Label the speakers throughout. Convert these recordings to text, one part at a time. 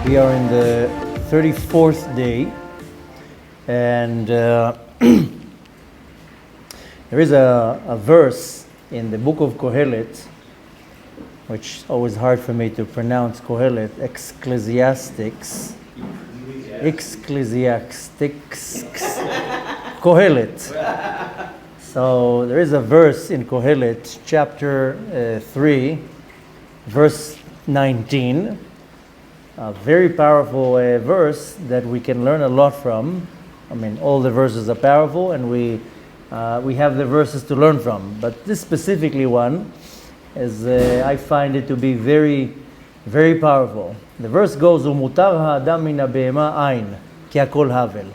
Speaker 1: We are in the 34th day, and there is a verse in the book of Kohelet, which is always hard for me to pronounce. Kohelet, Ecclesiastics, Kohelet. So there is a verse in Kohelet, chapter 3, verse 19, a very powerful verse that we can learn a lot from. I mean, all the verses are powerful, and we have the verses to learn from. But this specifically one is, I find it to be very, very powerful. The verse goes, "Umutar ha'adam min ha'behema ayin, ki hakol havel."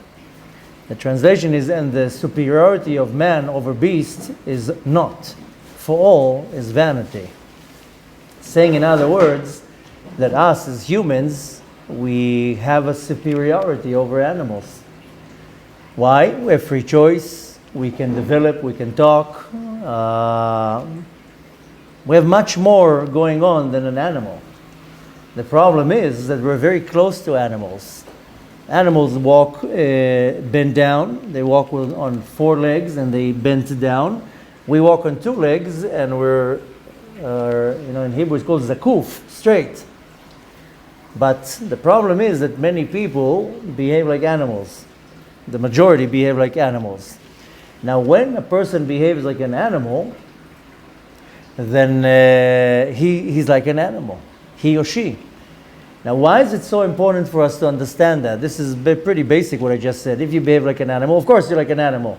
Speaker 1: The translation is, "And the superiority of man over beast is not, for all is vanity." Saying, in other words, that us as humans, we have a superiority over animals. Why? We have free choice, we can develop, we can talk. We have much more going on than an animal. The problem is that we're very close to animals. Animals walk bend down. They walk on 4 legs and they bend down. We walk on 2 legs and we're, in Hebrew it's called zakuf, straight. But the problem is that many people behave like animals. The majority behave like animals. Now, when a person behaves like an animal, then he's like an animal, he or she. Now, why is it so important for us to understand that? This is pretty basic what I just said. If you behave like an animal, of course you're like an animal.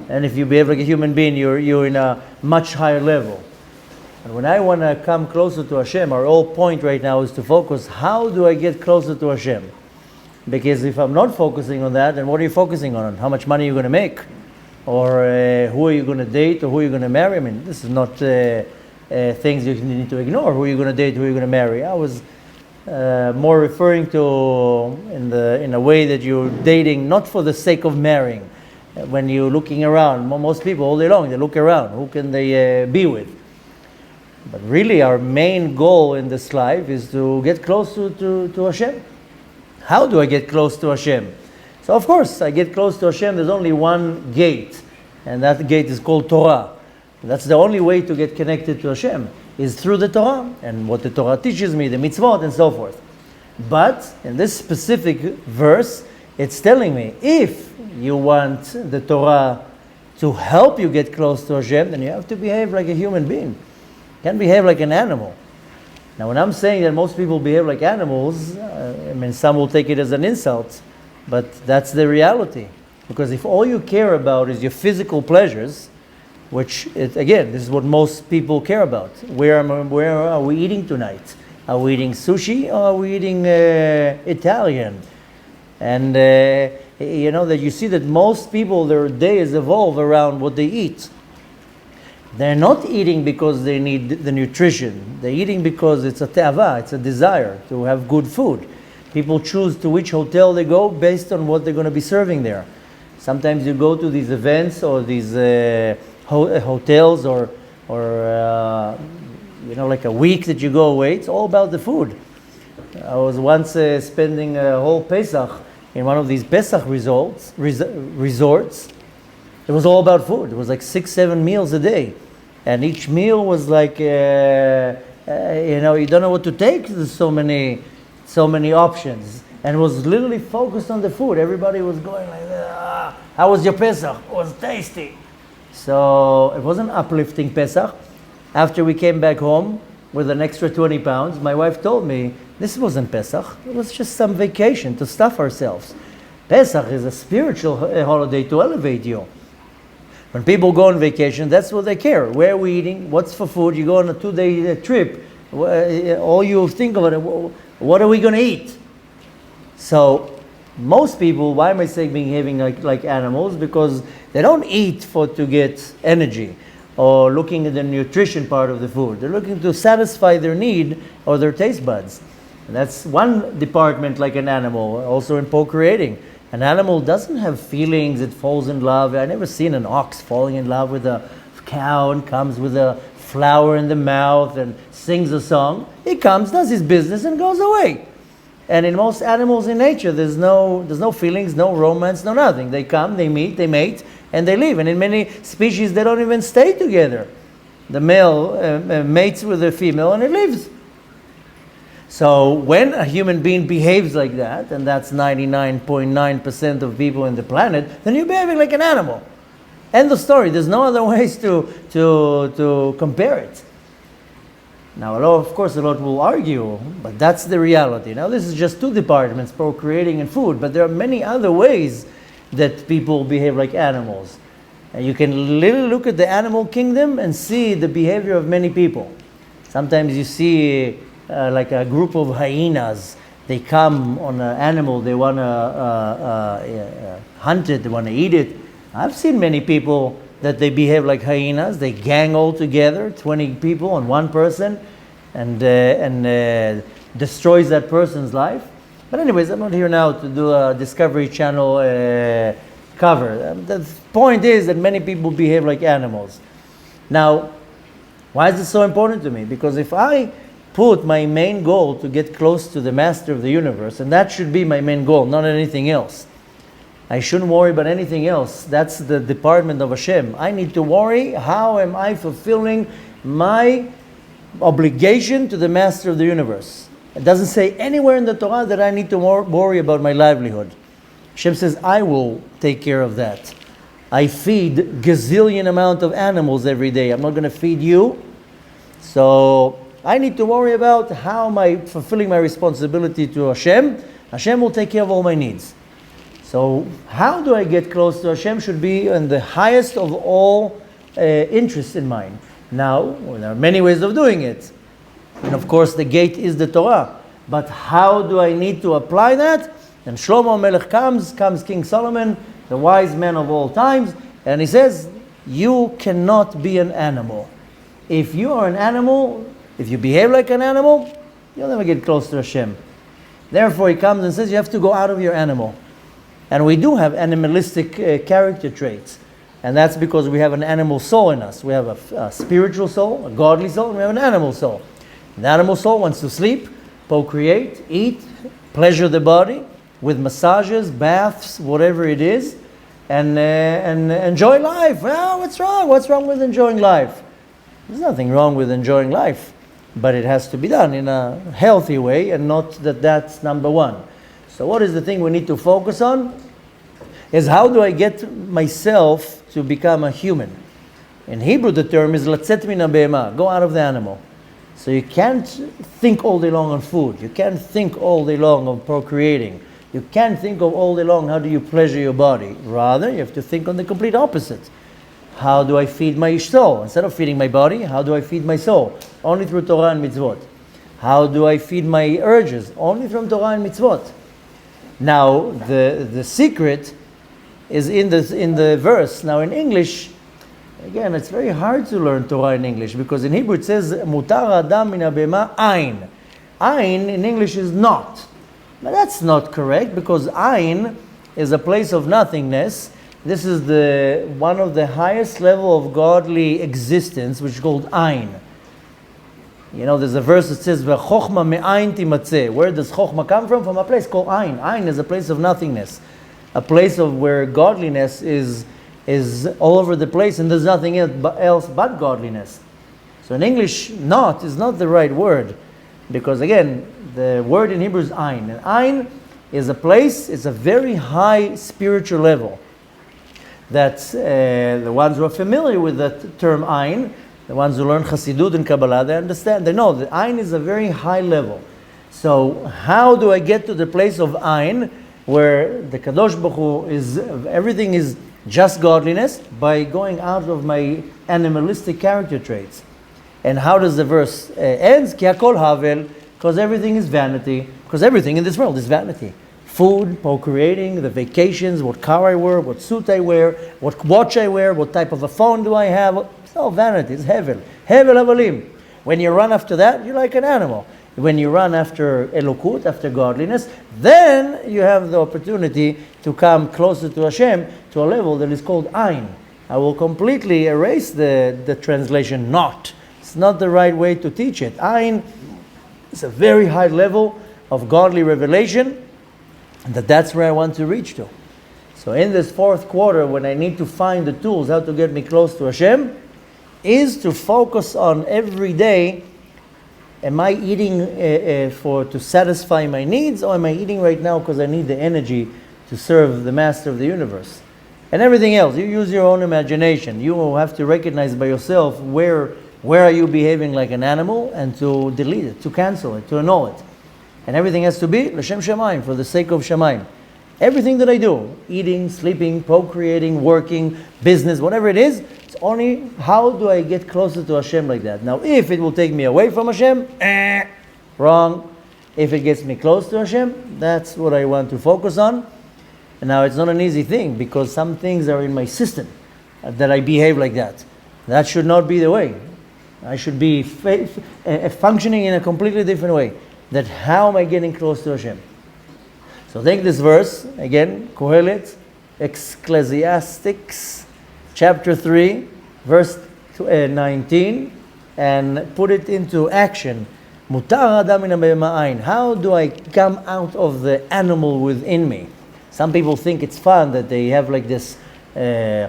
Speaker 1: And if you behave like a human being, you're in a much higher level. And when I want to come closer to Hashem, our whole point right now is to focus, how do I get closer to Hashem? Because if I'm not focusing on that, then what are you focusing on? How much money are you going to make? Or who are you going to date, or who are you going to marry? I mean, this is not things you need to ignore. Who are you going to date, who are you going to marry? I was more referring to in a way that you're dating not for the sake of marrying. When you're looking around, most people all day long, they look around. Who can they be with? But really our main goal in this life is to get close to Hashem. How do I get close to Hashem? So of course I get close to Hashem. There's only one gate, and that gate is called Torah. That's the only way to get connected to Hashem, is through the Torah, and what the Torah teaches me, the mitzvot and so forth. But in this specific verse, it's telling me, if you want the Torah to help you get close to Hashem, then you have to behave like a human being. You can't behave like an animal. Now, when I'm saying that most people behave like animals, I mean, some will take it as an insult, but that's the reality. Because if all you care about is your physical pleasures, which, again, this is what most people care about. Where are we eating tonight? Are we eating sushi, or are we eating Italian? And, that you see that most people, their days evolve around what they eat. They're not eating because they need the nutrition. They're eating because it's a te'ava, it's a desire to have good food. People choose to which hotel they go based on what they're going to be serving there. Sometimes you go to these events or these hotels or like a week that you go away. It's all about the food. I was once spending a whole Pesach in one of these Pesach resorts. It was all about food. It was like 6-7 meals a day. And each meal was like, you don't know what to take. There's so many options. And it was literally focused on the food. Everybody was going like, how was your Pesach? It was tasty. So it was an uplifting Pesach. After we came back home with an extra 20 pounds, my wife told me, this wasn't Pesach. It was just some vacation to stuff ourselves. Pesach is a spiritual holiday to elevate you. When people go on vacation, that's what they care. Where are we eating? What's for food? You go on a 2-day trip. All you think about it, what are we going to eat? So most people, why am I saying behaving like animals? Because they don't eat to get energy or looking at the nutrition part of the food. They're looking to satisfy their need or their taste buds. And that's one department like an animal, also in procreating. An animal doesn't have feelings, it falls in love. I've never seen an ox falling in love with a cow and comes with a flower in the mouth and sings a song. He comes, does his business, and goes away. And in most animals in nature, there's no feelings, no romance, no nothing. They come, they meet, they mate, and they leave. And in many species, they don't even stay together. The male mates with the female and it leaves. So when a human being behaves like that, and that's 99.9% of people in the planet, then you're behaving like an animal. End of story. There's no other ways to compare it. Now, of course, a lot will argue, but that's the reality. Now, this is just two departments, procreating and food, but there are many other ways that people behave like animals. And you can literally look at the animal kingdom and see the behavior of many people. Sometimes you see like a group of hyenas. They come on an animal, they want to hunt it, they want to eat it. I've seen many people that they behave like hyenas. They gang all together, 20 people on one person, and destroys that person's life. But anyways, I'm not here now to do a Discovery Channel cover. The point is that many people behave like animals. Now, why is this so important to me? Because if I put my main goal to get close to the master of the universe, and that should be my main goal, not anything else. I shouldn't worry about anything else. That's the department of Hashem. I need to worry, how am I fulfilling my obligation to the master of the universe? It doesn't say anywhere in the Torah that I need to worry about my livelihood. Hashem says, I will take care of that. I feed gazillion amount of animals every day. I'm not going to feed you. So I need to worry about how am I fulfilling my responsibility to Hashem. Hashem will take care of all my needs. So how do I get close to Hashem should be in the highest of all interests in mind. Now, there are many ways of doing it. And of course, the gate is the Torah. But how do I need to apply that? And Shlomo Melech comes King Solomon, the wise man of all times, and he says, you cannot be an animal. If you are an animal, if you behave like an animal, you'll never get close to Hashem. Therefore, he comes and says, you have to go out of your animal. And we do have animalistic character traits. And that's because we have an animal soul in us. We have a spiritual soul, a godly soul, and we have an animal soul. The animal soul wants to sleep, procreate, eat, pleasure the body with massages, baths, whatever it is, and enjoy life. Well, what's wrong? What's wrong with enjoying life? There's nothing wrong with enjoying life, but it has to be done in a healthy way, and not that's number one. So what is the thing we need to focus on? Is how do I get myself to become a human? In Hebrew, the term is latzet min habehema, go out of the animal. So you can't think all day long on food. You can't think all day long on procreating. You can't think of all day long how do you pleasure your body. Rather, you have to think on the complete opposite. How do I feed my soul? Instead of feeding my body, how do I feed my soul? Only through Torah and mitzvot. How do I feed my urges? Only from Torah and mitzvot. Now, the secret is in the verse. Now, in English, again, it's very hard to learn Torah in English because in Hebrew it says, Mutar adam min habehema ayin. Ayin in English is not. But that's not correct because ayin is a place of nothingness. This is one of the highest level of godly existence, which is called ayin. You know, there's a verse that says, "V'chochma me'ayin timatzeh." Where does chochma come from? From a place called ayin. Ayin is a place of nothingness, a place of where godliness is all over the place, and there's nothing else but godliness. So in English, "not" is not the right word, because again, the word in Hebrew is ayin, and ayin is a place. It's a very high spiritual level. That's the ones who are familiar with the term ayin. The ones who learn Chassidut and Kabbalah, they understand. They know that ayin is a very high level. So how do I get to the place of ayin, where the Kadosh Baruch Hu is, everything is just godliness, by going out of my animalistic character traits? And how does the verse ends? Ki hakol havel, because everything is vanity. Because everything in this world is vanity. Food, procreating, the vacations, what car I wear, what suit I wear, what watch I wear, what type of a phone do I have. It's all vanity. It's hevel. Hevel havalim. When you run after that, you're like an animal. When you run after elokut, after godliness, then you have the opportunity to come closer to Hashem to a level that is called ayin. I will completely erase the translation not. It's not the right way to teach it. Ayin is a very high level of godly revelation, and that's where I want to reach to. So in this fourth quarter, when I need to find the tools how to get me close to Hashem, is to focus on every day, am I eating to satisfy my needs, or am I eating right now because I need the energy to serve the master of the universe? And everything else, you use your own imagination. You will have to recognize by yourself where are you behaving like an animal, and to delete it, to cancel it, to annul it. And everything has to be L'Shem Shamayim, for the sake of Shamayim. Everything that I do, eating, sleeping, procreating, working, business, whatever it is, it's only how do I get closer to Hashem like that. Now, if it will take me away from Hashem, wrong. If it gets me close to Hashem, that's what I want to focus on. And now it's not an easy thing, because some things are in my system that I behave like that. That should not be the way. I should be functioning in a completely different way. That how am I getting close to Hashem? So take this verse, again, Kohelet, Ecclesiastics, chapter 3, verse 19, and put it into action. Mutar adam min ha'be'ma'ayin. How do I come out of the animal within me? Some people think it's fun that they have like this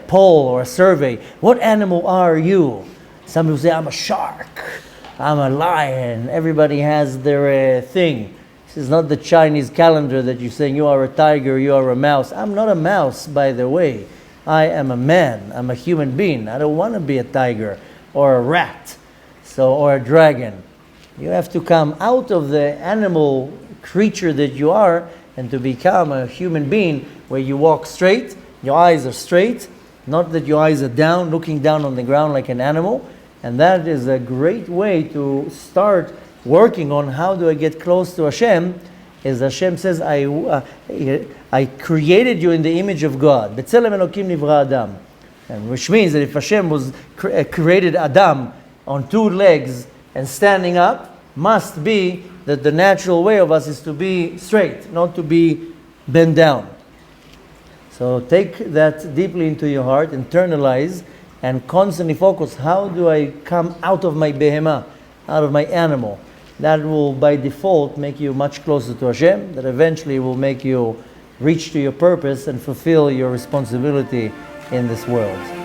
Speaker 1: poll or a survey. What animal are you? Some people say, I'm a shark, I'm a lion. Everybody has their thing. This is not the Chinese calendar that you're saying you are a tiger, you are a mouse. I'm not a mouse, by the way. I am a man. I'm a human being. I don't want to be a tiger or a rat, or a dragon. You have to come out of the animal creature that you are and to become a human being where you walk straight, your eyes are straight, not that your eyes are down, looking down on the ground like an animal. And that is a great way to start working on how do I get close to Hashem. As Hashem says, I created you in the image of God. B'tzelem Elokim nivra Adam. And which means that if Hashem was created Adam on two legs and standing up, must be that the natural way of us is to be straight, not to be bent down. So take that deeply into your heart, internalize, and constantly focus, how do I come out of my behemah, out of my animal? That will by default make you much closer to Hashem, that eventually will make you reach to your purpose and fulfill your responsibility in this world.